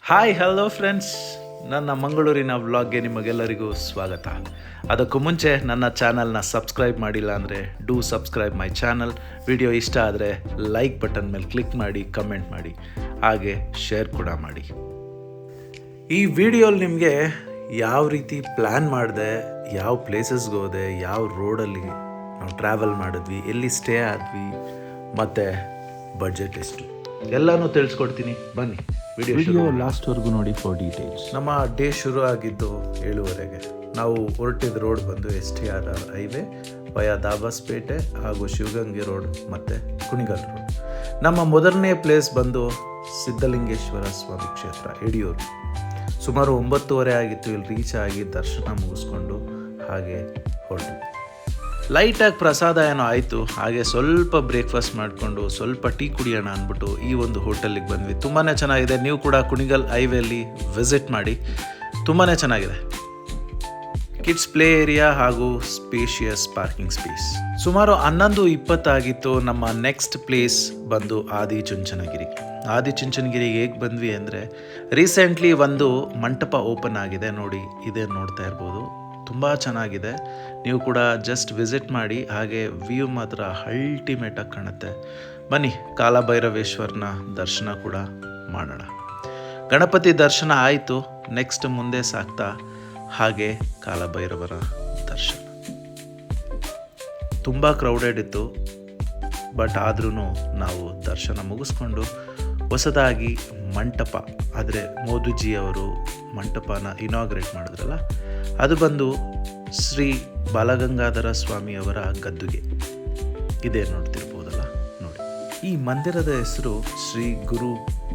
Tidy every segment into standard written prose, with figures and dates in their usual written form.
Hi hello friends, ನನ್ನ ಮಂಗಳೂರಿನ ವ್ಲಾಗ್ಗೆ ನಿಮಗೆಲ್ಲರಿಗೂ ಸ್ವಾಗತ. ಅದಕ್ಕೂ ಮುಂಚೆ ನನ್ನ ಚಾನಲ್ನ ಸಬ್ಸ್ಕ್ರೈಬ್ ಮಾಡಿಲ್ಲ ಅಂದರೆ do subscribe my channel. Video ಇಷ್ಟ ಆದರೆ ಲೈಕ್ ಬಟನ್ ಮೇಲೆ ಕ್ಲಿಕ್ ಮಾಡಿ, ಕಮೆಂಟ್ ಮಾಡಿ, ಹಾಗೆ ಶೇರ್ ಕೂಡ ಮಾಡಿ. ಈ ವಿಡಿಯೋಲಿ ನಿಮಗೆ ಯಾವ ರೀತಿ ಪ್ಲ್ಯಾನ್ ಮಾಡಿದೆ, ಯಾವ ಪ್ಲೇಸಸ್ಗೆ ಹೋದೆ, ಯಾವ ರೋಡಲ್ಲಿ ನಾವು ಟ್ರಾವೆಲ್ ಮಾಡಿದ್ವಿ, ಎಲ್ಲಿ ಸ್ಟೇ ಆದ್ವಿ ಮತ್ತು ಬಡ್ಜೆಟ್ ಎಷ್ಟು ಎಲ್ಲನೂ ತಿಳಿಸ್ಕೊಡ್ತೀನಿ. ಬನ್ನಿ ವಿಡಿಯೋ ಲಾಸ್ಟ್ವರೆಗೂ ನೋಡಿ ಫಾರ್ ಡೀಟೇಲ್ಸ್. ನಮ್ಮ ಡೇ ಶುರು ಆಗಿದ್ದು 7:30. ನಾವು ಹೊರಟಿದ್ದ ರೋಡ್ ಬಂದು STR ಹೈವೇ ವಯ ದಾಬಾಸ್ಪೇಟೆ ಹಾಗೂ ಶಿವಗಂಗೆ ರೋಡ್ ಮತ್ತು ಕುಣಿಗಲ್ ರೋಡ್. ನಮ್ಮ ಮೊದಲನೇ ಪ್ಲೇಸ್ ಬಂದು ಸಿದ್ಧಲಿಂಗೇಶ್ವರ ಸ್ವಾಮಿ ಕ್ಷೇತ್ರ, ಯಡಿಯೂರು. ಸುಮಾರು 9:30 ಆಗಿತ್ತು ಇಲ್ಲಿ ರೀಚ್ ಆಗಿ ದರ್ಶನ ಮುಗಿಸ್ಕೊಂಡು ಹಾಗೆ ಹೊರಟು. ಲೈಟಾಗಿ ಪ್ರಸಾದ ಏನೋ ಆಯಿತು, ಹಾಗೆ ಸ್ವಲ್ಪ ಬ್ರೇಕ್ಫಾಸ್ಟ್ ಮಾಡಿಕೊಂಡು ಸ್ವಲ್ಪ ಟೀ ಕುಡಿಯೋಣ ಅಂದ್ಬಿಟ್ಟು ಈ ಒಂದು ಹೋಟೆಲಿಗೆ ಬಂದ್ವಿ. ತುಂಬಾ ಚೆನ್ನಾಗಿದೆ. ನೀವು ಕೂಡ ಕುಣಿಗಲ್ ಹೈವೇಲಿ ವಿಸಿಟ್ ಮಾಡಿ, ತುಂಬಾ ಚೆನ್ನಾಗಿದೆ. ಕಿಡ್ಸ್ ಪ್ಲೇ ಏರಿಯಾ ಹಾಗೂ ಸ್ಪೇಷಿಯಸ್ ಪಾರ್ಕಿಂಗ್ ಸ್ಪೇಸ್. ಸುಮಾರು 11:20 ಆಗಿತ್ತು. ನಮ್ಮ ನೆಕ್ಸ್ಟ್ ಪ್ಲೇಸ್ ಬಂದು ಆದಿಚುಂಚನಗಿರಿ. ಆದಿಚುಂಚನಗಿರಿಗೆ ಹೇಗೆ ಬಂದ್ವಿ ಅಂದರೆ, ರೀಸೆಂಟ್ಲಿ ಒಂದು ಮಂಟಪ ಓಪನ್ ಆಗಿದೆ ನೋಡಿ, ಇದೇ ನೋಡ್ತಾ ಇರ್ಬೋದು. ತುಂಬ ಚೆನ್ನಾಗಿದೆ. ನೀವು ಕೂಡ ಜಸ್ಟ್ ವಿಸಿಟ್ ಮಾಡಿ. ಹಾಗೆ ವ್ಯೂ ಮಾತ್ರ ಅಲ್ಟಿಮೇಟಾಗಿ ಕಾಣುತ್ತೆ. ಬನ್ನಿ, ಕಾಲಭೈರವೇಶ್ವರನ ದರ್ಶನ ಕೂಡ ಮಾಡೋಣ. ಗಣಪತಿ ದರ್ಶನ ಆಯಿತು. ನೆಕ್ಸ್ಟ್ ಮುಂದೆ ಸಾಗ್ತಾ ಹಾಗೆ ಕಾಲಭೈರವರ ದರ್ಶನ. ತುಂಬ ಕ್ರೌಡೆಡ್ ಇತ್ತು, ಬಟ್ ಆದ್ರೂ ನಾವು ದರ್ಶನ ಮುಗಿಸ್ಕೊಂಡು ಹೊಸದಾಗಿ ಮಂಟಪ, ಆದರೆ ಮೋದಿಜಿಯವರು ಮಂಟಪನ ಇನಾಗ್ರೇಟ್ ಮಾಡಿದ್ರಲ್ಲ, ಅದು ಬಂದು ಶ್ರೀ ಬಾಲಗಂಗಾಧರ ಸ್ವಾಮಿಯವರ ಗದ್ದುಗೆ ಇದೇ ನೋಡ್ತಿರ್ಬೋದಲ್ಲ ನೋಡಿ. ಈ ಮಂದಿರದ ಹೆಸರು ಶ್ರೀ ಗುರು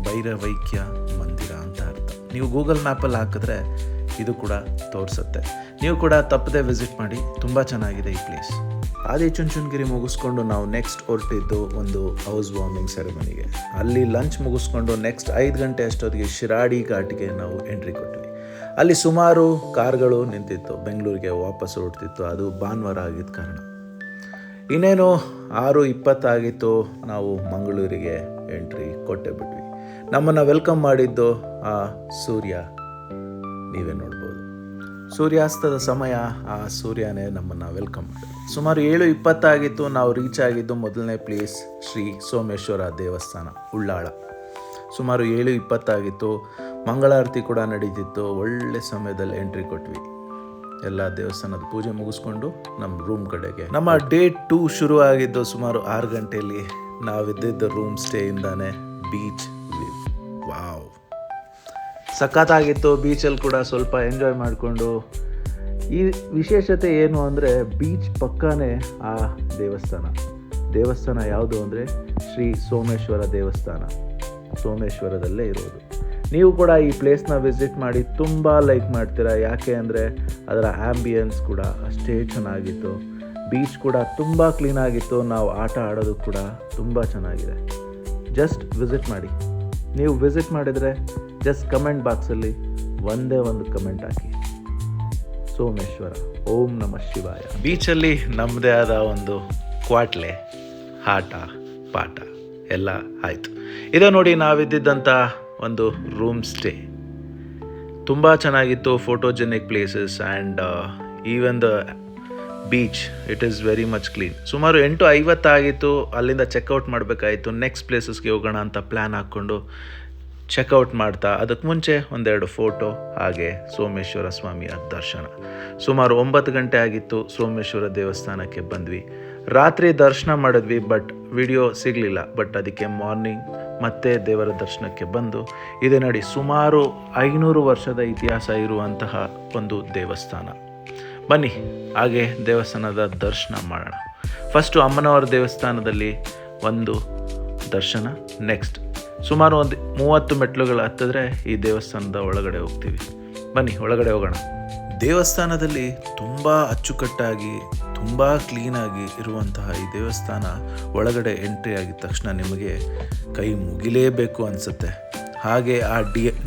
ಭೈರವೈಕ್ಯ ಮಂದಿರ ಅಂತ ಅರ್ಥ. ನೀವು ಗೂಗಲ್ ಮ್ಯಾಪಲ್ಲಿ ಹಾಕಿದ್ರೆ ಇದು ಕೂಡ ತೋರಿಸುತ್ತೆ. ನೀವು ಕೂಡ ತಪ್ಪದೆ ವಿಸಿಟ್ ಮಾಡಿ, ತುಂಬ ಚೆನ್ನಾಗಿದೆ ಈ ಪ್ಲೇಸ್. ಆದಿಚುಂಚನಗಿರಿ ಮುಗಿಸ್ಕೊಂಡು ನಾವು ನೆಕ್ಸ್ಟ್ ಹೊರಟಿದ್ದು ಒಂದು ಹೌಸ್ ವಾರ್ಮಿಂಗ್ ಸೆರೆಮನಿಗೆ. ಅಲ್ಲಿ ಲಂಚ್ ಮುಗಿಸ್ಕೊಂಡು ನೆಕ್ಸ್ಟ್ 5 ಗಂಟೆ ಅಷ್ಟೊತ್ತಿಗೆ ಶಿರಾಡಿ ಘಾಟ್ಗೆ ನಾವು ಎಂಟ್ರಿ ಕೊಟ್ವಿ. ಅಲ್ಲಿ ಸುಮಾರು ಕಾರ್ಗಳು ನಿಂತಿತ್ತು, ಬೆಂಗಳೂರಿಗೆ ವಾಪಸ್ ಹೊರಡ್ತಿತ್ತು. ಅದು ಭಾನುವಾರ ಆಗಿದ್ದ ಕಾರಣ. ಇನ್ನೇನು 6:20 ಆಗಿತ್ತು, ನಾವು ಮಂಗಳೂರಿಗೆ ಎಂಟ್ರಿ ಕೊಟ್ಟೆ ಬಿಟ್ವಿ. ನಮ್ಮನ್ನು ವೆಲ್ಕಮ್ ಮಾಡಿದ್ದು ಆ ಸೂರ್ಯ, ನೀವೇ ನೋಡ್ಬೋದು. ಸೂರ್ಯಾಸ್ತದ ಸಮಯ, ಆ ಸೂರ್ಯನೇ ನಮ್ಮನ್ನು ವೆಲ್ಕಮ್ ಮಾಡಿದ್ರು. ಸುಮಾರು 7:20 ಆಗಿತ್ತು. ನಾವು ರೀಚ್ ಆಗಿದ್ದು ಮೊದಲನೇ ಪ್ಲೇಸ್ ಶ್ರೀ ಸೋಮೇಶ್ವರ ದೇವಸ್ಥಾನ, ಉಳ್ಳಾಳ. ಸುಮಾರು 7:20 ಆಗಿತ್ತು. ಮಂಗಳಾರತಿ ಕೂಡ ನಡೀತಿತ್ತು. ಒಳ್ಳೆ ಸಮಯದಲ್ಲಿ ಎಂಟ್ರಿ ಕೊಟ್ವಿ. ಎಲ್ಲ ದೇವಸ್ಥಾನದ ಪೂಜೆ ಮುಗಿಸ್ಕೊಂಡು ನಮ್ಮ ರೂಮ್ ಕಡೆಗೆ. ನಮ್ಮ ಡೇ 2 ಶುರು ಆಗಿದ್ದು ಸುಮಾರು 6 ಗಂಟೆಯಲ್ಲಿ. ನಾವಿದ್ದಿದ್ದ ರೂಮ್ ಸ್ಟೇಯಿಂದಾನೆ ಬೀಚ್ ವ್ಯೂ. ವಾವ್, ಸಖತ್ತಾಗಿತ್ತು. ಬೀಚಲ್ಲಿ ಕೂಡ ಸ್ವಲ್ಪ ಎಂಜಾಯ್ ಮಾಡಿಕೊಂಡು. ಈ ವಿಶೇಷತೆ ಏನು ಅಂದರೆ, ಬೀಚ್ ಪಕ್ಕನೇ ಆ ದೇವಸ್ಥಾನ ಯಾವುದು ಅಂದರೆ ಶ್ರೀ ಸೋಮೇಶ್ವರ ದೇವಸ್ಥಾನ, ಸೋಮೇಶ್ವರದಲ್ಲೇ ಇರೋದು. ನೀವು ಕೂಡ ಈ ಪ್ಲೇಸ್ನ ವಿಸಿಟ್ ಮಾಡಿ, ತುಂಬ ಲೈಕ್ ಮಾಡ್ತೀರಾ. ಯಾಕೆ ಅಂದರೆ ಅದರ ಆ್ಯಂಬಿಯನ್ಸ್ ಕೂಡ ಅಷ್ಟೇ ಚೆನ್ನಾಗಿತ್ತು. ಬೀಚ್ ಕೂಡ ತುಂಬ ಕ್ಲೀನಾಗಿತ್ತು. ನಾವು ಆಟ ಆಡೋದು ಕೂಡ ತುಂಬ ಚೆನ್ನಾಗಿದೆ. ಜಸ್ಟ್ ವಿಸಿಟ್ ಮಾಡಿ. ನೀವು ವಿಸಿಟ್ ಮಾಡಿದರೆ ಜಸ್ಟ್ ಕಮೆಂಟ್ ಬಾಕ್ಸಲ್ಲಿ ಒಂದೇ ಒಂದು ಕಮೆಂಟ್ ಹಾಕಿ, ಸೋಮೇಶ್ವರ, ಓಂ ನಮಃ ಶಿವಾಯ. ಬೀಚಲ್ಲಿ ನಮ್ಮದೇ ಆದ ಒಂದು ಕ್ವಾಟ್ಲೆ, ಆಟ ಪಾಠ ಎಲ್ಲ ಆಯಿತು. ಇದು ನೋಡಿ ನಾವಿದ್ದಿದ್ದಂಥ ಒಂದು ರೂಮ್ ಸ್ಟೇ. ತುಂಬ ಚೆನ್ನಾಗಿತ್ತು. Photogenic places and even the beach, it is very much clean. ಸುಮಾರು 8:50 ಆಗಿತ್ತು. ಅಲ್ಲಿಂದ ಚೆಕ್ಔಟ್ ಮಾಡಬೇಕಾಯಿತು. ನೆಕ್ಸ್ಟ್ ಪ್ಲೇಸಸ್ಗೆ ಹೋಗೋಣ ಅಂತ ಪ್ಲ್ಯಾನ್ ಹಾಕ್ಕೊಂಡು ಚೆಕ್ಔಟ್ ಮಾಡ್ತಾ, ಅದಕ್ಕೆ ಮುಂಚೆ ಒಂದೆರಡು ಫೋಟೋ, ಹಾಗೆ ಸೋಮೇಶ್ವರ ಸ್ವಾಮಿಯ ದರ್ಶನ. ಸುಮಾರು 9 ಗಂಟೆ ಆಗಿತ್ತು. ಸೋಮೇಶ್ವರ ದೇವಸ್ಥಾನಕ್ಕೆ ಬಂದ್ವಿ. ರಾತ್ರಿ ದರ್ಶನ ಮಾಡಿದ್ವಿ, ಬಟ್ ವಿಡಿಯೋ ಸಿಗಲಿಲ್ಲ. ಬಟ್ ಅದಕ್ಕೆ ಮಾರ್ನಿಂಗ್ ಮತ್ತೆ ದೇವರ ದರ್ಶನಕ್ಕೆ ಬಂದು, ಇದೆ ನೋಡಿ ಸುಮಾರು 500 ವರ್ಷದ ಇತಿಹಾಸ ಇರುವಂತಹ ಒಂದು ದೇವಸ್ಥಾನ. ಬನ್ನಿ ಹಾಗೆ ದೇವಸ್ಥಾನದ ದರ್ಶನ ಮಾಡೋಣ. ಫಸ್ಟು ಅಮ್ಮನವರ ದೇವಸ್ಥಾನದಲ್ಲಿ ಒಂದು ದರ್ಶನ. ನೆಕ್ಸ್ಟ್ ಸುಮಾರು ಒಂದು 30 ಮೆಟ್ಲುಗಳು ಹತ್ತಿದ್ರೆ ಈ ದೇವಸ್ಥಾನದ ಒಳಗಡೆ ಹೋಗ್ತೀವಿ. ಬನ್ನಿ ಒಳಗಡೆ ಹೋಗೋಣ. ದೇವಸ್ಥಾನದಲ್ಲಿ ತುಂಬ ಅಚ್ಚುಕಟ್ಟಾಗಿ, ತುಂಬ ಕ್ಲೀನಾಗಿ ಇರುವಂತಹ ಈ ದೇವಸ್ಥಾನ ಒಳಗಡೆ ಎಂಟ್ರಿ ಆಗಿದ ತಕ್ಷಣ ನಿಮಗೆ ಕೈ ಮುಗಿಲೇಬೇಕು ಅನಿಸುತ್ತೆ. ಹಾಗೆ ಆ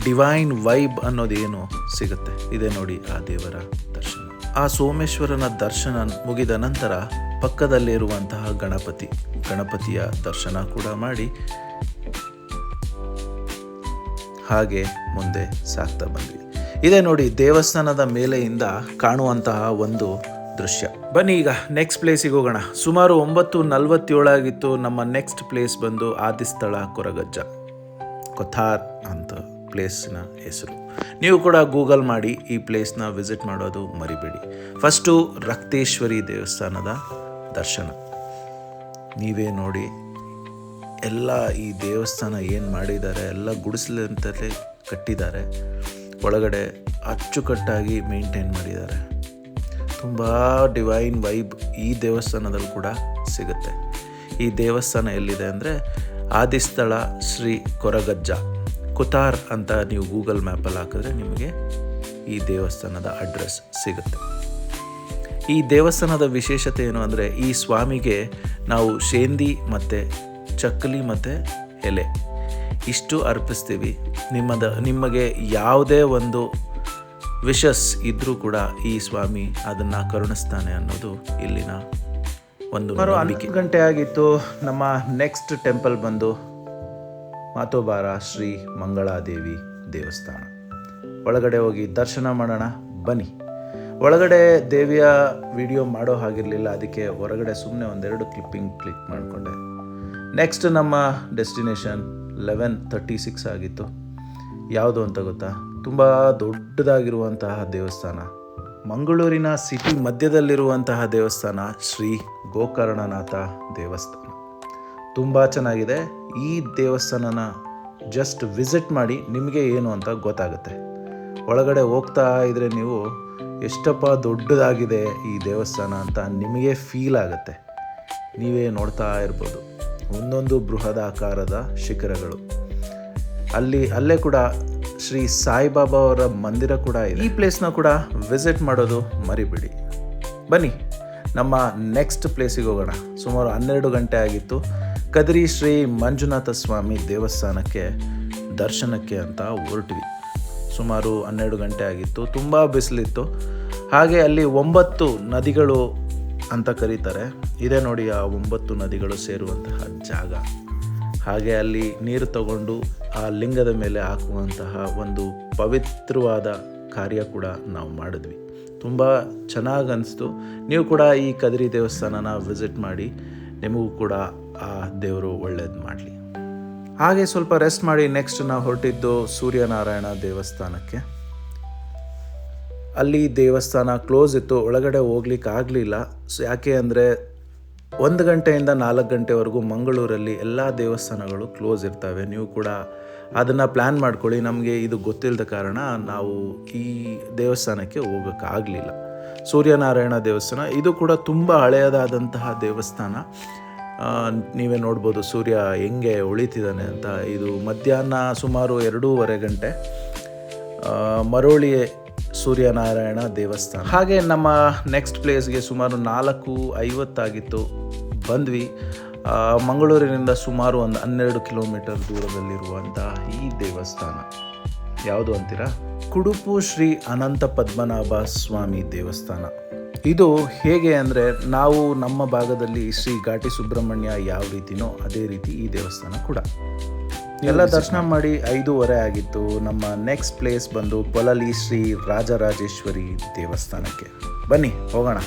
ಡಿವೈನ್ ವೈಬ್ ಅನ್ನೋದೇನು ಸಿಗುತ್ತೆ. ಇದೆ ನೋಡಿ ಆ ದೇವರ ದರ್ಶನ. ಆ ಸೋಮೇಶ್ವರನ ದರ್ಶನ ಮುಗಿದ ನಂತರ ಪಕ್ಕದಲ್ಲಿರುವಂತಹ ಗಣಪತಿಯ ದರ್ಶನ ಕೂಡ ಮಾಡಿ ಹಾಗೆ ಮುಂದೆ ಸಾಗ್ತಾ ಬಂದ್ವಿ. ಇದೇ ನೋಡಿ ದೇವಸ್ಥಾನದ ಮೇಲೆಯಿಂದ ಕಾಣುವಂತಹ ಒಂದು ದೃಶ್ಯ. ಬನ್ನಿ ಈಗ ನೆಕ್ಸ್ಟ್ ಪ್ಲೇಸಿಗೆ ಹೋಗೋಣ. ಸುಮಾರು 9:47 ಆಗಿತ್ತು. ನಮ್ಮ ನೆಕ್ಸ್ಟ್ ಪ್ಲೇಸ್ ಬಂದು ಆದಿಸ್ಥಳ ಕೊರಗಜ್ಜ, ಕೊಥಾರ್ ಅಂತ ಪ್ಲೇಸ್ನ ಹೆಸರು. ನೀವು ಕೂಡ ಗೂಗಲ್ ಮಾಡಿ ಈ ಪ್ಲೇಸ್ನ ವಿಸಿಟ್ ಮಾಡೋದು ಮರಿಬೇಡಿ. ಫಸ್ಟು ರಕ್ತೇಶ್ವರಿ ದೇವಸ್ಥಾನದ ದರ್ಶನ. ನೀವೇ ನೋಡಿ, ಎಲ್ಲ ಈ ದೇವಸ್ಥಾನ ಏನು ಮಾಡಿದ್ದಾರೆ, ಎಲ್ಲ ಗುಡಿಸಲಂತಲೇ ಕಟ್ಟಿದ್ದಾರೆ. ಒಳಗಡೆ ಅಚ್ಚುಕಟ್ಟಾಗಿ ಮೇಂಟೈನ್ ಮಾಡಿದ್ದಾರೆ. ತುಂಬ ಡಿವೈನ್ ವೈಬ್ ಈ ದೇವಸ್ಥಾನದಲ್ಲಿ ಕೂಡ ಸಿಗುತ್ತೆ. ಈ ದೇವಸ್ಥಾನ ಎಲ್ಲಿದೆ ಅಂದರೆ ಆದಿಸ್ಥಳ ಶ್ರೀ ಕೊರಗಜ್ಜ, ಕುತಾರ್ ಅಂತ ನೀವು ಗೂಗಲ್ ಮ್ಯಾಪಲ್ಲಿ ಹಾಕಿದ್ರೆ ನಿಮಗೆ ಈ ದೇವಸ್ಥಾನದ ಅಡ್ರೆಸ್ ಸಿಗುತ್ತೆ. ಈ ದೇವಸ್ಥಾನದ ವಿಶೇಷತೆ ಏನು ಅಂದರೆ ಈ ಸ್ವಾಮಿಗೆ ನಾವು ಶೇಂದಿ ಮತ್ತು ಚಕ್ಕಲಿ ಮತ್ತು ಎಲೆ ಇಷ್ಟು ಅರ್ಪಿಸ್ತೀವಿ. ನಿಮಗೆ ಯಾವುದೇ ಒಂದು ವಿಶಸ್ ಇದ್ದರೂ ಕೂಡ ಈ ಸ್ವಾಮಿ ಅದನ್ನು ಕರುಣಿಸ್ತಾನೆ ಅನ್ನೋದು ಇಲ್ಲಿನ ಒಂದು ನಂಬಿಕೆ. 11 ಗಂಟೆ ಆಗಿತ್ತು. ನಮ್ಮ ನೆಕ್ಸ್ಟ್ ಟೆಂಪಲ್ ಬಂದು ಮಾತೋಬಾರ ಶ್ರೀ ಮಂಗಳಾದೇವಿ ದೇವಸ್ಥಾನ. ಒಳಗಡೆ ಹೋಗಿ ದರ್ಶನ ಮಾಡೋಣ ಬನ್ನಿ. ಒಳಗಡೆ ದೇವಿಯ ವಿಡಿಯೋ ಮಾಡೋ ಹಾಗಿರಲಿಲ್ಲ, ಅದಕ್ಕೆ ಹೊರಗಡೆ ಸುಮ್ಮನೆ ಒಂದೆರಡು ಕ್ಲಿಕ್ ಮಾಡಿಕೊಂಡೆ. ನೆಕ್ಸ್ಟ್ ನಮ್ಮ ಡೆಸ್ಟಿನೇಷನ್ 11:36 ಆಗಿತ್ತು. ಯಾವುದು ಅಂತ ಗೊತ್ತಾ? ತುಂಬ ದೊಡ್ಡದಾಗಿರುವಂತಹ ದೇವಸ್ಥಾನ, ಮಂಗಳೂರಿನ ಸಿಟಿ ಮಧ್ಯದಲ್ಲಿರುವಂತಹ ದೇವಸ್ಥಾನ ಶ್ರೀ ಗೋಕರ್ಣನಾಥ ದೇವಸ್ಥಾನ. ತುಂಬ ಚೆನ್ನಾಗಿದೆ. ಈ ದೇವಸ್ಥಾನನ ಜಸ್ಟ್ ವಿಸಿಟ್ ಮಾಡಿ, ನಿಮಗೆ ಏನು ಅಂತ ಗೊತ್ತಾಗುತ್ತೆ. ಒಳಗಡೆ ಹೋಗ್ತಾ ಇದ್ದರೆ ನೀವು ಎಷ್ಟಪ್ಪ ದೊಡ್ಡದಾಗಿದೆ ಈ ದೇವಸ್ಥಾನ ಅಂತ ನಿಮಗೆ ಫೀಲ್ ಆಗುತ್ತೆ. ನೀವೇ ನೋಡ್ತಾ ಇರ್ಬೋದು, ಒಂದೊಂದು ಬೃಹದಾಕಾರದ ಶಿಖರಗಳು. ಅಲ್ಲೇ ಕೂಡ ಶ್ರೀ ಸಾಯಿಬಾಬಾ ಅವರ ಮಂದಿರ ಕೂಡ ಇದೆ. ಈ ಪ್ಲೇಸ್ನ ಕೂಡ ವಿಸಿಟ್ ಮಾಡೋದು ಮರಿಬೇಡಿ. ಬನ್ನಿ ನಮ್ಮ ನೆಕ್ಸ್ಟ್ ಪ್ಲೇಸಿಗೆ ಹೋಗೋಣ. ಸುಮಾರು 12 ಗಂಟೆ ಆಗಿತ್ತು. ಕದ್ರಿ ಶ್ರೀ ಮಂಜುನಾಥ ಸ್ವಾಮಿ ದೇವಸ್ಥಾನಕ್ಕೆ ದರ್ಶನಕ್ಕೆ ಅಂತ ಹೊರಟ್ವಿ. ಸುಮಾರು 12 ಗಂಟೆ ಆಗಿತ್ತು. ತುಂಬ ಬಿಸಿಲಿತ್ತು. ಹಾಗೆ ಅಲ್ಲಿ 9 ನದಿಗಳು ಅಂತ ಕರೀತಾರೆ. ಇದೇ ನೋಡಿ ಆ 9 ನದಿಗಳು ಸೇರುವಂತಹ ಜಾಗ. ಹಾಗೆ ಅಲ್ಲಿ ನೀರು ತಗೊಂಡು ಆ ಲಿಂಗದ ಮೇಲೆ ಹಾಕುವಂತಹ ಒಂದು ಪವಿತ್ರವಾದ ಕಾರ್ಯ ಕೂಡ ನಾವು ಮಾಡಿದ್ವಿ. ತುಂಬ ಚೆನ್ನಾಗಿ ಅನಿಸ್ತು. ನೀವು ಕೂಡ ಈ ಕದ್ರಿ ದೇವಸ್ಥಾನನ ವಿಸಿಟ್ ಮಾಡಿ, ನಿಮಗೂ ಕೂಡ ಆ ದೇವರು ಒಳ್ಳೇದು ಮಾಡಲಿ. ಹಾಗೆ ಸ್ವಲ್ಪ ರೆಸ್ಟ್ ಮಾಡಿ ನೆಕ್ಸ್ಟ್ ನಾವು ಹೊರಟಿದ್ದು ಸೂರ್ಯನಾರಾಯಣ ದೇವಸ್ಥಾನಕ್ಕೆ. ಅಲ್ಲಿ ದೇವಸ್ಥಾನ ಕ್ಲೋಸ್ ಇತ್ತು, ಒಳಗಡೆ ಹೋಗ್ಲಿಕ್ಕೆ ಆಗಲಿಲ್ಲ. ಯಾಕೆ ಅಂದರೆ 1 ಗಂಟೆಯಿಂದ 4 ಗಂಟೆವರೆಗೂ ಮಂಗಳೂರಲ್ಲಿ ಎಲ್ಲ ದೇವಸ್ಥಾನಗಳು ಕ್ಲೋಸ್ ಇರ್ತವೆ. ನೀವು ಕೂಡ ಅದನ್ನು ಪ್ಲ್ಯಾನ್ ಮಾಡ್ಕೊಳ್ಳಿ. ನಮಗೆ ಇದು ಗೊತ್ತಿಲ್ಲದ ಕಾರಣ ನಾವು ಈ ದೇವಸ್ಥಾನಕ್ಕೆ ಹೋಗೋಕ್ಕಾಗಲಿಲ್ಲ. ಸೂರ್ಯನಾರಾಯಣ ದೇವಸ್ಥಾನ ಇದು ಕೂಡ ತುಂಬ ಹಳೆಯದಾದಂತಹ ದೇವಸ್ಥಾನ. ನೀವೇ ನೋಡ್ಬೋದು ಸೂರ್ಯ ಹೆಂಗೆ ಉಳಿತಿದ್ದಾನೆ ಅಂತ. ಇದು ಮಧ್ಯಾಹ್ನ ಸುಮಾರು 2:30 ಗಂಟೆ ಮರೋಳಿ ಸೂರ್ಯನಾರಾಯಣ ದೇವಸ್ಥಾನ. ಹಾಗೆ ನಮ್ಮ ನೆಕ್ಸ್ಟ್ ಪ್ಲೇಸ್ಗೆ ಸುಮಾರು 4:50 ಆಗಿತ್ತು. ಬಂದ್ವಿ. ಮಂಗಳೂರಿನಿಂದ ಸುಮಾರು ಒಂದು 12 ಕಿಲೋಮೀಟರ್ ದೂರದಲ್ಲಿರುವಂಥ ಈ ದೇವಸ್ಥಾನ ಯಾವುದು ಅಂತೀರಾ? ಕುಡುಪು ಶ್ರೀ ಅನಂತ ಪದ್ಮನಾಭ ಸ್ವಾಮಿ ದೇವಸ್ಥಾನ. ಇದು ಹೇಗೆ ಅಂದರೆ, ನಾವು ನಮ್ಮ ಭಾಗದಲ್ಲಿ ಶ್ರೀ ಘಾಟಿ ಸುಬ್ರಹ್ಮಣ್ಯ ಯಾವ ರೀತಿನೋ ಅದೇ ರೀತಿ ಈ ದೇವಸ್ಥಾನ ಕೂಡ. ಎಲ್ಲ ದರ್ಶನ ಮಾಡಿ 5:30 ಆಗಿತ್ತು. ನಮ್ಮ ನೆಕ್ಸ್ಟ್ ಪ್ಲೇಸ್ ಬಂದು ಪೊಲಲಿ ಶ್ರೀ ರಾಜರಾಜೇಶ್ವರಿ ದೇವಸ್ಥಾನಕ್ಕೆ. ಬನ್ನಿ ಹೋಗೋಣ.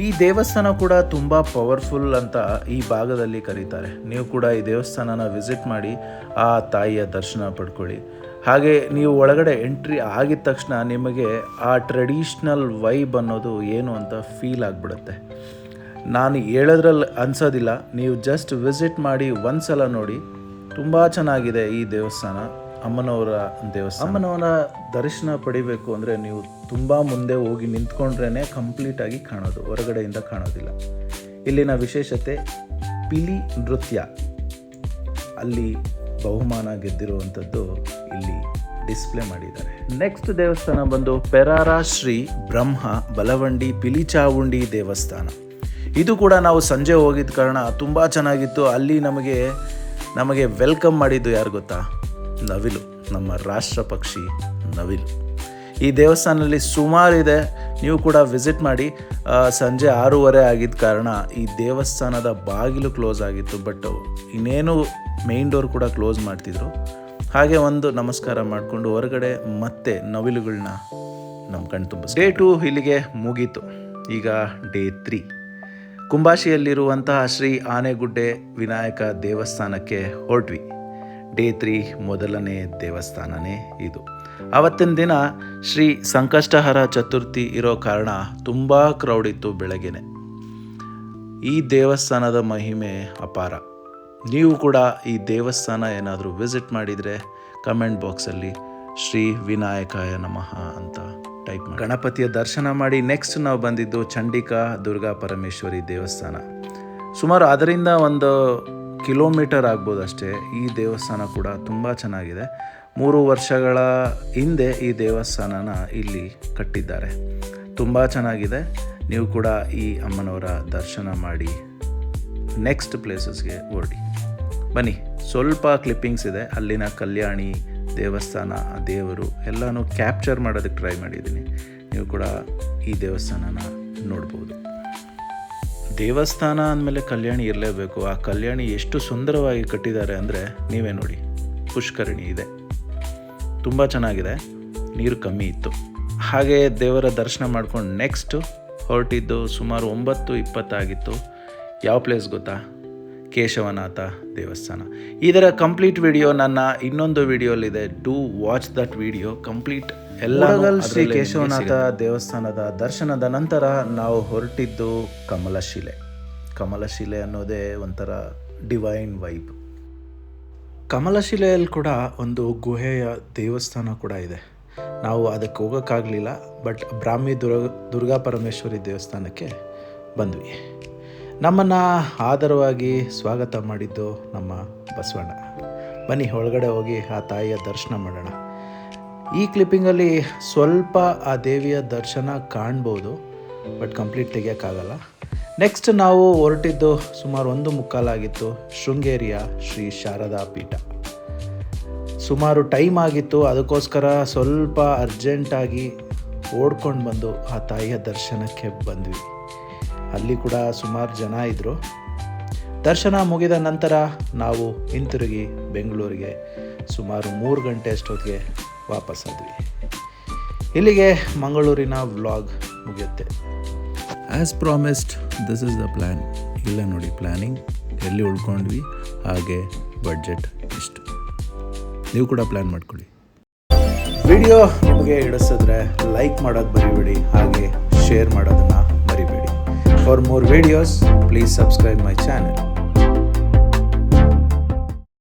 ಈ ದೇವಸ್ಥಾನ ಕೂಡ ತುಂಬ ಪವರ್ಫುಲ್ ಅಂತ ಈ ಭಾಗದಲ್ಲಿ ಕರೀತಾರೆ. ನೀವು ಕೂಡ ಈ ದೇವಸ್ಥಾನನ ವಿಸಿಟ್ ಮಾಡಿ ಆ ತಾಯಿಯ ದರ್ಶನ ಪಡ್ಕೊಳ್ಳಿ. ಹಾಗೆ ನೀವು ಒಳಗಡೆ ಎಂಟ್ರಿ ಆಗಿದ ತಕ್ಷಣ ನಿಮಗೆ ಆ ಟ್ರೆಡಿಷ್ನಲ್ ವೈಬ್ ಅನ್ನೋದು ಏನು ಅಂತ ಫೀಲ್ ಆಗಿಬಿಡುತ್ತೆ. ನಾನು ಹೇಳೋದ್ರಲ್ಲಿ ಅನ್ಸೋದಿಲ್ಲ, ನೀವು ಜಸ್ಟ್ ವಿಸಿಟ್ ಮಾಡಿ ಒಂದ್ಸಲ ನೋಡಿ. ತುಂಬ ಚೆನ್ನಾಗಿದೆ ಈ ದೇವಸ್ಥಾನ. ಅಮ್ಮನವರ ದೇವಸ್ಥಾನ. ಅಮ್ಮನವರ ದರ್ಶನ ಪಡಿಬೇಕು ಅಂದರೆ ನೀವು ತುಂಬ ಮುಂದೆ ಹೋಗಿ ನಿಂತ್ಕೊಂಡ್ರೇ ಕಂಪ್ಲೀಟಾಗಿ ಕಾಣೋದು, ಹೊರಗಡೆಯಿಂದ ಕಾಣೋದಿಲ್ಲ. ಇಲ್ಲಿನ ವಿಶೇಷತೆ ಪಿಲಿ ನೃತ್ಯ. ಅಲ್ಲಿ ಬಹುಮಾನ ಗೆದ್ದಿರುವಂಥದ್ದು ಇಲ್ಲಿ ಡಿಸ್ಪ್ಲೇ ಮಾಡಿದ್ದಾರೆ. ನೆಕ್ಸ್ಟ್ ದೇವಸ್ಥಾನ ಬಂದು ಪೆರಾರ ಶ್ರೀ ಬ್ರಹ್ಮ ಬಲವಂಡಿ ಪಿಲಿಚಾವುಂಡಿ ದೇವಸ್ಥಾನ. ಇದು ಕೂಡ ನಾವು ಸಂಜೆ ಹೋಗಿದ್ದ ಕಾರಣ ತುಂಬ ಚೆನ್ನಾಗಿತ್ತು. ಅಲ್ಲಿ ನಮಗೆ ವೆಲ್ಕಮ್ ಮಾಡಿದ್ದು ಯಾರು ಗೊತ್ತಾ? ನವಿಲು, ನಮ್ಮ ರಾಷ್ಟ್ರ ಪಕ್ಷಿ ನವಿಲು. ಈ ದೇವಸ್ಥಾನದಲ್ಲಿ ಸುಮಾರಿದೆ, ನೀವು ಕೂಡ ವಿಸಿಟ್ ಮಾಡಿ. ಸಂಜೆ 6:30 ಆಗಿದ್ದ ಕಾರಣ ಈ ದೇವಸ್ಥಾನದ ಬಾಗಿಲು ಕ್ಲೋಸ್ ಆಗಿತ್ತು. ಬಟ್ ಇನ್ನೇನು ಮೇನ್ ಡೋರ್ ಕೂಡ ಕ್ಲೋಸ್ ಮಾಡ್ತಿದ್ರು. ಹಾಗೆ ಒಂದು ನಮಸ್ಕಾರ ಮಾಡಿಕೊಂಡು ಹೊರಗಡೆ ಮತ್ತೆ ನವಿಲುಗಳನ್ನ ನಮ್ಮ ಕಣ್ ತುಂಬ. ಡೇ 2 ಇಲ್ಲಿಗೆ ಮುಗೀತು. ಈಗ ಡೇ 3 ಕುಂಬಾಶಿಯಲ್ಲಿರುವಂತಹ ಶ್ರೀ ಆನೆಗುಡ್ಡೆ ವಿನಾಯಕ ದೇವಸ್ಥಾನಕ್ಕೆ ಹೊರಟ್ವಿ. ಡೇ 3 ಮೊದಲನೇ ದೇವಸ್ಥಾನನೇ ಇದು. ಆವತ್ತಿನ ದಿನ ಶ್ರೀ ಸಂಕಷ್ಟಹರ ಚತುರ್ಥಿ ಇರೋ ಕಾರಣ ತುಂಬ ಕ್ರೌಡ್ ಇತ್ತು ಬೆಳಗ್ಗೆನೆ. ಈ ದೇವಸ್ಥಾನದ ಮಹಿಮೆ ಅಪಾರ. ನೀವು ಕೂಡ ಈ ದೇವಸ್ಥಾನ ಏನಾದರೂ ವಿಸಿಟ್ ಮಾಡಿದರೆ ಕಮೆಂಟ್ ಬಾಕ್ಸಲ್ಲಿ ಶ್ರೀ ವಿನಾಯಕಾಯ ನಮಃ ಅಂತ ಟೈಪ್ ಮಾಡಿ. ಗಣಪತಿಯ ದರ್ಶನ ಮಾಡಿ ನೆಕ್ಸ್ಟ್ ನಾವು ಬಂದಿದ್ದು ಚಂಡಿಕಾ ದುರ್ಗಾ ಪರಮೇಶ್ವರಿ ದೇವಸ್ಥಾನ. ಸುಮಾರು ಅದರಿಂದ ಒಂದು ಕಿಲೋಮೀಟರ್ ಆಗ್ಬೋದು ಅಷ್ಟೇ. ಈ ದೇವಸ್ಥಾನ ಕೂಡ ತುಂಬ ಚೆನ್ನಾಗಿದೆ. 3 ವರ್ಷಗಳ ಹಿಂದೆ ಈ ದೇವಸ್ಥಾನನ ಇಲ್ಲಿ ಕಟ್ಟಿದ್ದಾರೆ. ತುಂಬ ಚೆನ್ನಾಗಿದೆ. ನೀವು ಕೂಡ ಈ ಅಮ್ಮನವರ ದರ್ಶನ ಮಾಡಿ ನೆಕ್ಸ್ಟ್ ಪ್ಲೇಸಸ್ಗೆ ಹೊರಡಿ. ಬನ್ನಿ, ಸ್ವಲ್ಪ ಕ್ಲಿಪ್ಪಿಂಗ್ಸ್ ಇದೆ. ಅಲ್ಲಿನ ಕಲ್ಯಾಣಿ ದೇವಸ್ಥಾನ, ದೇವರು ಎಲ್ಲನೂ ಕ್ಯಾಪ್ಚರ್ ಮಾಡೋದಕ್ಕೆ ಟ್ರೈ ಮಾಡಿದ್ದೀನಿ. ನೀವು ಕೂಡ ಈ ದೇವಸ್ಥಾನನ ನೋಡ್ಬೋದು. ದೇವಸ್ಥಾನ ಅಂದಮೇಲೆ ಕಲ್ಯಾಣಿ ಇರಲೇಬೇಕು. ಆ ಕಲ್ಯಾಣಿ ಎಷ್ಟು ಸುಂದರವಾಗಿ ಕಟ್ಟಿದ್ದಾರೆ ಅಂದರೆ ನೀವೇ ನೋಡಿ. ಪುಷ್ಕರಣಿ ಇದೆ, ತುಂಬ ಚೆನ್ನಾಗಿದೆ. ನೀರು ಕಮ್ಮಿ ಇತ್ತು. ಹಾಗೆ ದೇವರ ದರ್ಶನ ಮಾಡ್ಕೊಂಡು ನೆಕ್ಸ್ಟು ಹೊರಟಿದ್ದು ಸುಮಾರು 9:20 ಆಗಿತ್ತು. ಯಾವ ಪ್ಲೇಸ್ ಗೊತ್ತಾ? ಕೇಶವನಾಥ ದೇವಸ್ಥಾನ. ಇದರ ಕಂಪ್ಲೀಟ್ ವಿಡಿಯೋ ನನ್ನ ಇನ್ನೊಂದು ವಿಡಿಯೋಲಿದೆ. Do watch that video complete. ಎಲ್ಲ ಶ್ರೀ ಕೇಶವನಾಥ ದೇವಸ್ಥಾನದ ದರ್ಶನದ ನಂತರ ನಾವು ಹೊರಟಿದ್ದು ಕಮಲಶಿಲೆ. ಕಮಲಶಿಲೆ ಅನ್ನೋದೇ ಒಂಥರ ಡಿವೈನ್ ವೈಬ್. ಕಮಲಶಿಲೆಯಲ್ಲಿ ಕೂಡ ಒಂದು ಗುಹೆಯ ದೇವಸ್ಥಾನ ಕೂಡ ಇದೆ. ನಾವು ಅದಕ್ಕೆ ಹೋಗೋಕ್ಕಾಗಲಿಲ್ಲ, ಬಟ್ ಬ್ರಾಹ್ಮಿ ದುರ್ಗಾ ಪರಮೇಶ್ವರಿ ದೇವಸ್ಥಾನಕ್ಕೆ ಬಂದ್ವಿ. ನಮ್ಮನ್ನು ಆದರವಾಗಿ ಸ್ವಾಗತ ಮಾಡಿದ್ದು ನಮ್ಮ ಬಸವಣ್ಣ. ಬನ್ನಿ ಒಳಗಡೆ ಹೋಗಿ ಆ ತಾಯಿಯ ದರ್ಶನ ಮಾಡೋಣ. ಈ ಕ್ಲಿಪ್ಪಿಂಗಲ್ಲಿ ಸ್ವಲ್ಪ ಆ ದೇವಿಯ ದರ್ಶನ ಕಾಣ್ಬೋದು, ಬಟ್ ಕಂಪ್ಲೀಟ್ ತೆಗಿಯೋಕ್ಕಾಗಲ್ಲ. ನೆಕ್ಸ್ಟ್ ನಾವು ಹೊರಟಿದ್ದು ಸುಮಾರು 1:45 ಆಗಿತ್ತು. ಶೃಂಗೇರಿಯ ಶ್ರೀ ಶಾರದಾ ಪೀಠ. ಸುಮಾರು ಟೈಮ್ ಆಗಿತ್ತು. ಅದಕ್ಕೋಸ್ಕರ ಸ್ವಲ್ಪ ಅರ್ಜೆಂಟಾಗಿ ಓಡ್ಕೊಂಡು ಬಂದು ಆ ತಾಯಿಯ ದರ್ಶನಕ್ಕೆ ಬಂದ್ವಿ. ಅಲ್ಲಿ ಕೂಡ ಸುಮಾರು ಜನ ಇದ್ದರು. ದರ್ಶನ ಮುಗಿದ ನಂತರ ನಾವು ಹಿಂತಿರುಗಿ ಬೆಂಗಳೂರಿಗೆ ಸುಮಾರು 3 ಗಂಟೆ ಅಷ್ಟೊತ್ತಿಗೆ ವಾಪಸ್ಸಾದ್ವಿ. ಇಲ್ಲಿಗೆ ಮಂಗಳೂರಿನ ವ್ಲಾಗ್ ಮುಗಿಯುತ್ತೆ. As promised, this is the plan. ಇಲ್ಲ ನೋಡಿ ಪ್ಲ್ಯಾನಿಂಗ್, ಎಲ್ಲಿ ಉಳ್ಕೊಂಡ್ವಿ, ಹಾಗೆ ಬಡ್ಜೆಟ್ ಇಷ್ಟು. ನೀವು ಕೂಡ ಪ್ಲ್ಯಾನ್ ಮಾಡ್ಕೊಳ್ಳಿ. ವಿಡಿಯೋ ನಿಮಗೆ ಹಿಡಿಸಿದ್ರೆ ಲೈಕ್ ಮಾಡೋದು ಮರಿಬೇಡಿ, ಹಾಗೆ ಶೇರ್ ಮಾಡೋದನ್ನು ಮರಿಬೇಡಿ. For more videos please subscribe my channel.